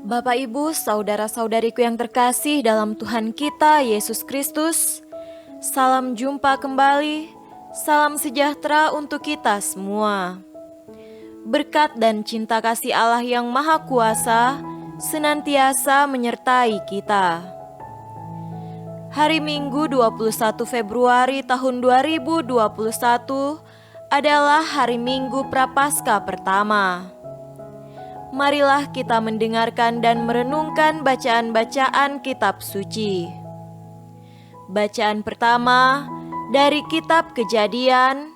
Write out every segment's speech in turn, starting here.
Bapak, Ibu, saudara-saudariku yang terkasih dalam Tuhan kita Yesus Kristus, salam jumpa kembali, salam sejahtera untuk kita semua. Berkat dan cinta kasih Allah yang Maha Kuasa senantiasa menyertai kita. Hari Minggu 21 Februari tahun 2021 adalah hari Minggu Prapaskah pertama. Marilah kita mendengarkan dan merenungkan bacaan-bacaan kitab suci. Bacaan pertama dari kitab Kejadian,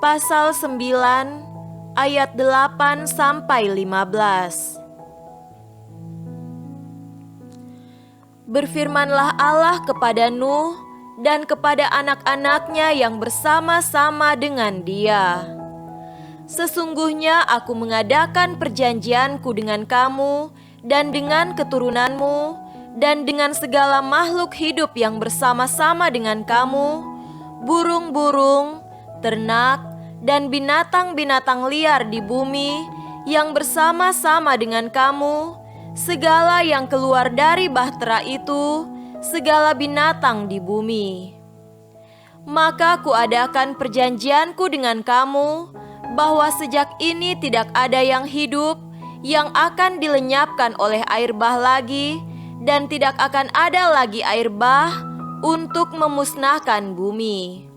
pasal 9, ayat 8 sampai 15. Berfirmanlah Allah kepada Nuh dan kepada anak-anaknya yang bersama-sama dengan dia. Sesungguhnya aku mengadakan perjanjianku dengan kamu dan dengan keturunanmu dan dengan segala makhluk hidup yang bersama-sama dengan kamu, burung-burung, ternak, dan binatang-binatang liar di bumi yang bersama-sama dengan kamu, segala yang keluar dari bahtera itu, segala binatang di bumi. Maka kuadakan perjanjianku dengan kamu, bahwa sejak ini tidak ada yang hidup yang akan dilenyapkan oleh air bah lagi, dan tidak akan ada lagi air bah untuk memusnahkan bumi.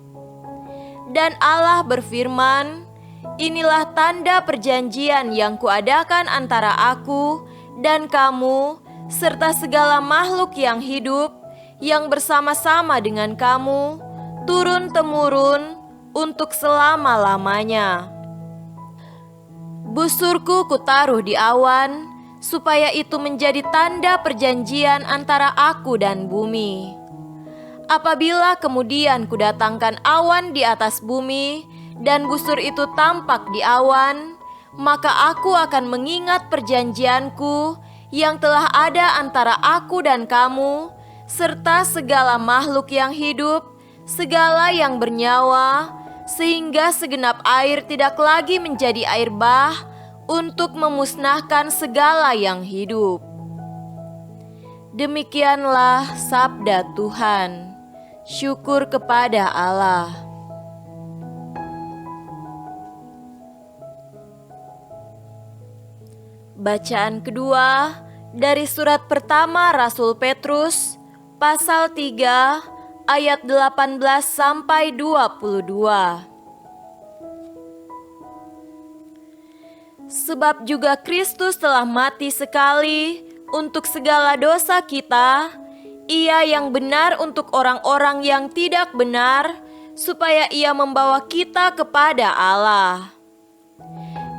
Dan Allah berfirman, inilah tanda perjanjian yang kuadakan antara aku dan kamu, serta segala makhluk yang hidup yang bersama-sama dengan kamu, turun-temurun untuk selama-lamanya. Busurku kutaruh di awan, supaya itu menjadi tanda perjanjian antara aku dan bumi. Apabila kemudian kudatangkan awan di atas bumi, dan busur itu tampak di awan, maka aku akan mengingat perjanjianku yang telah ada antara aku dan kamu, serta segala makhluk yang hidup, segala yang bernyawa, sehingga segenap air tidak lagi menjadi air bah untuk memusnahkan segala yang hidup. Demikianlah sabda Tuhan. Syukur kepada Allah. Bacaan kedua dari surat pertama Rasul Petrus, pasal 3, ayat 18 sampai 22. Sebab juga Kristus telah mati sekali untuk segala dosa kita, Ia yang benar untuk orang-orang yang tidak benar, supaya Ia membawa kita kepada Allah.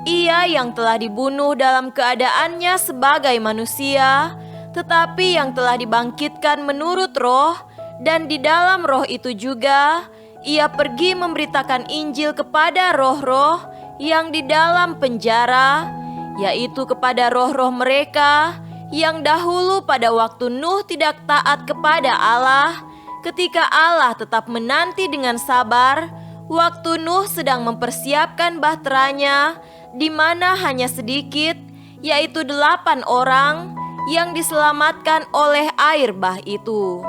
Ia yang telah dibunuh dalam keadaannya sebagai manusia, tetapi yang telah dibangkitkan menurut roh, dan di dalam roh itu juga, Ia pergi memberitakan Injil kepada roh-roh yang di dalam penjara, yaitu kepada roh-roh mereka yang dahulu pada waktu Nuh tidak taat kepada Allah, ketika Allah tetap menanti dengan sabar, waktu Nuh sedang mempersiapkan bahteranya, di mana hanya sedikit, yaitu 8 orang yang diselamatkan oleh air bah itu.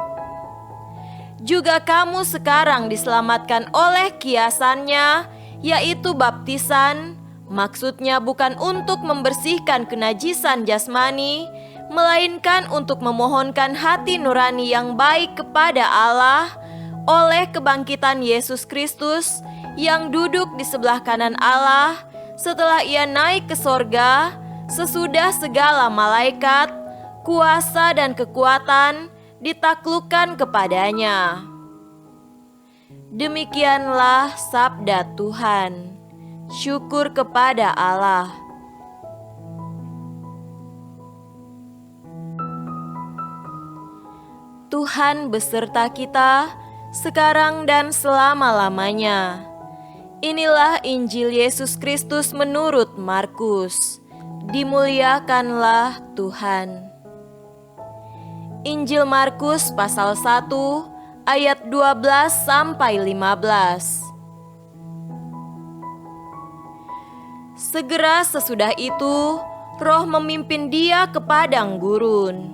Juga kamu sekarang diselamatkan oleh kiasannya, yaitu baptisan, maksudnya bukan untuk membersihkan kenajisan jasmani, melainkan untuk memohonkan hati nurani yang baik kepada Allah oleh kebangkitan Yesus Kristus yang duduk di sebelah kanan Allah setelah Ia naik ke sorga, sesudah segala malaikat, kuasa dan kekuatan ditaklukkan kepadanya. Demikianlah sabda Tuhan. Syukur kepada Allah. Tuhan beserta kita sekarang dan selama-lamanya. Inilah Injil Yesus Kristus menurut Markus. Dimuliakanlah Tuhan. Injil Markus pasal 1 ayat 12 sampai 15. Segera sesudah itu, Roh memimpin dia ke padang gurun.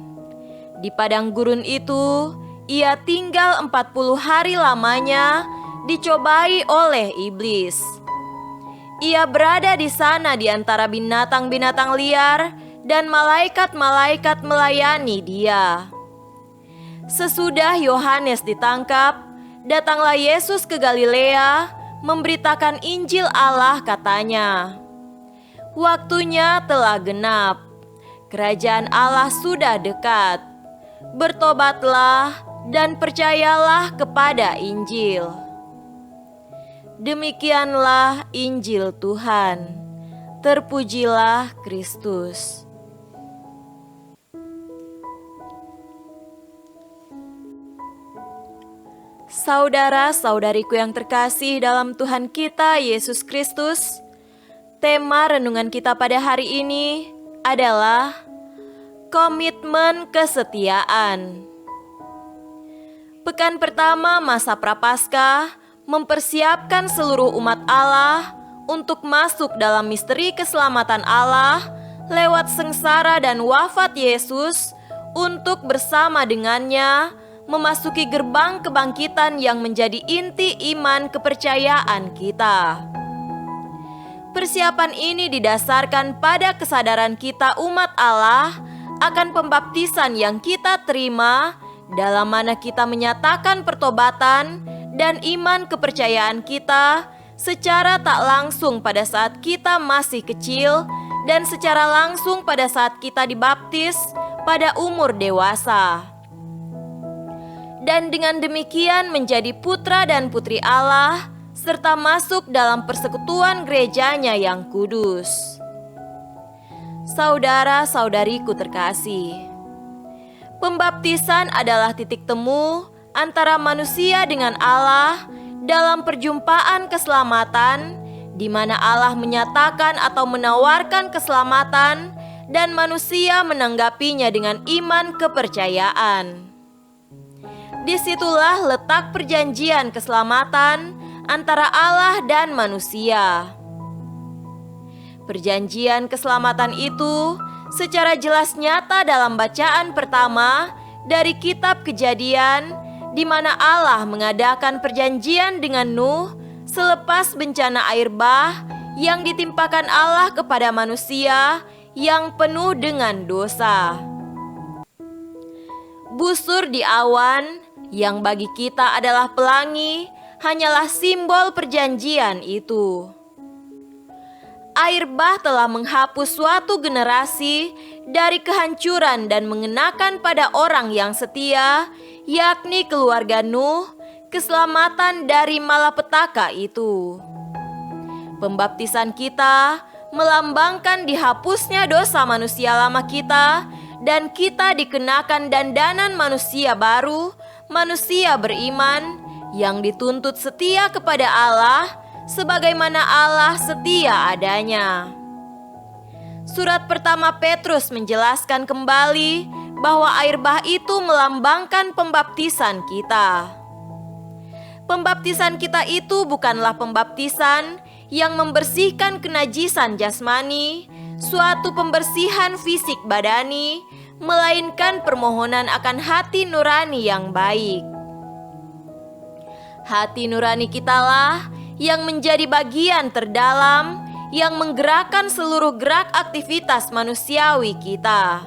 Di padang gurun itu, ia tinggal 40 hari lamanya, dicobai oleh iblis. Ia berada di sana di antara binatang-binatang liar, dan malaikat-malaikat melayani dia. Sesudah Yohanes ditangkap, datanglah Yesus ke Galilea, memberitakan Injil Allah, katanya, "Waktunya telah genap, kerajaan Allah sudah dekat. Bertobatlah dan percayalah kepada Injil." Demikianlah Injil Tuhan. Terpujilah Kristus. Saudara-saudariku yang terkasih dalam Tuhan kita Yesus Kristus, tema renungan kita pada hari ini adalah komitmen kesetiaan. Pekan pertama masa Prapaskah mempersiapkan seluruh umat Allah untuk masuk dalam misteri keselamatan Allah lewat sengsara dan wafat Yesus, untuk bersama dengannya memasuki gerbang kebangkitan yang menjadi inti iman kepercayaan kita. Persiapan ini didasarkan pada kesadaran kita umat Allah akan pembaptisan yang kita terima, dalam mana kita menyatakan pertobatan dan iman kepercayaan kita secara tak langsung pada saat kita masih kecil dan secara langsung pada saat kita dibaptis pada umur dewasa. Dan dengan demikian menjadi putra dan putri Allah, serta masuk dalam persekutuan gerejanya yang kudus. Saudara-saudariku terkasih, pembaptisan adalah titik temu antara manusia dengan Allah dalam perjumpaan keselamatan, di mana Allah menyatakan atau menawarkan keselamatan dan manusia menanggapinya dengan iman kepercayaan. Disitulah letak perjanjian keselamatan antara Allah dan manusia. Perjanjian keselamatan itu secara jelas nyata dalam bacaan pertama dari kitab Kejadian, di mana Allah mengadakan perjanjian dengan Nuh selepas bencana air bah yang ditimpakan Allah kepada manusia yang penuh dengan dosa. Busur di awan yang bagi kita adalah pelangi, hanyalah simbol perjanjian itu. Air bah telah menghapus suatu generasi dari kehancuran dan mengenakan pada orang yang setia, yakni keluarga Nuh, keselamatan dari malapetaka itu. Pembaptisan kita melambangkan dihapusnya dosa manusia lama kita, dan kita dikenakan dandanan manusia baru, manusia beriman yang dituntut setia kepada Allah sebagaimana Allah setia adanya. Surat pertama Petrus menjelaskan kembali bahwa air bah itu melambangkan pembaptisan kita. Pembaptisan kita itu bukanlah pembaptisan yang membersihkan kenajisan jasmani, suatu pembersihan fisik badani, melainkan permohonan akan hati nurani yang baik. Hati nurani kitalah yang menjadi bagian terdalam yang menggerakkan seluruh gerak aktivitas manusiawi kita.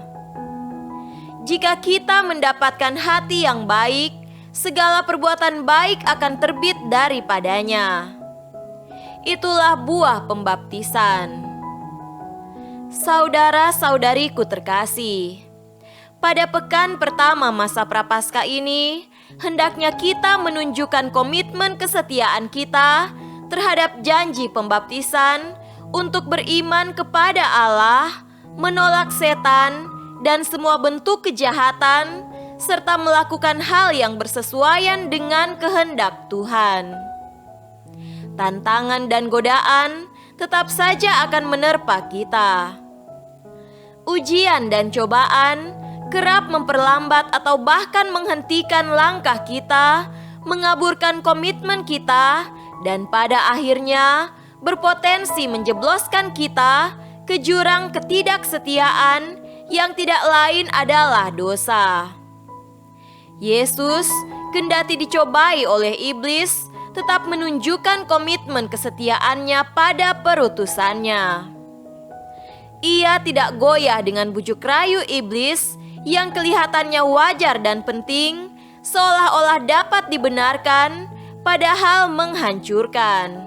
Jika kita mendapatkan hati yang baik, segala perbuatan baik akan terbit daripadanya. Itulah buah pembaptisan. Saudara-saudariku terkasih, pada pekan pertama masa Prapaskah ini, hendaknya kita menunjukkan komitmen kesetiaan kita terhadap janji pembaptisan untuk beriman kepada Allah, menolak setan dan semua bentuk kejahatan, serta melakukan hal yang bersesuaian dengan kehendak Tuhan. Tantangan dan godaan tetap saja akan menerpa kita. Ujian dan cobaan kerap memperlambat atau bahkan menghentikan langkah kita, mengaburkan komitmen kita, dan pada akhirnya berpotensi menjebloskan kita ke jurang ketidaksetiaan yang tidak lain adalah dosa. Yesus, kendati dicobai oleh iblis, tetap menunjukkan komitmen kesetiaannya pada perutusannya. Ia tidak goyah dengan bujuk rayu iblis yang kelihatannya wajar dan penting, seolah-olah dapat dibenarkan, padahal menghancurkan.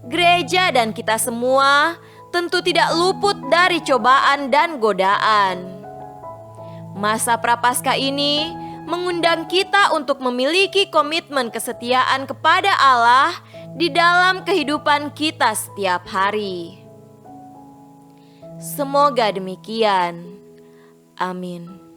Gereja dan kita semua tentu tidak luput dari cobaan dan godaan. Masa Prapaskah ini mengundang kita untuk memiliki komitmen kesetiaan kepada Allah di dalam kehidupan kita setiap hari. Semoga demikian. Amin.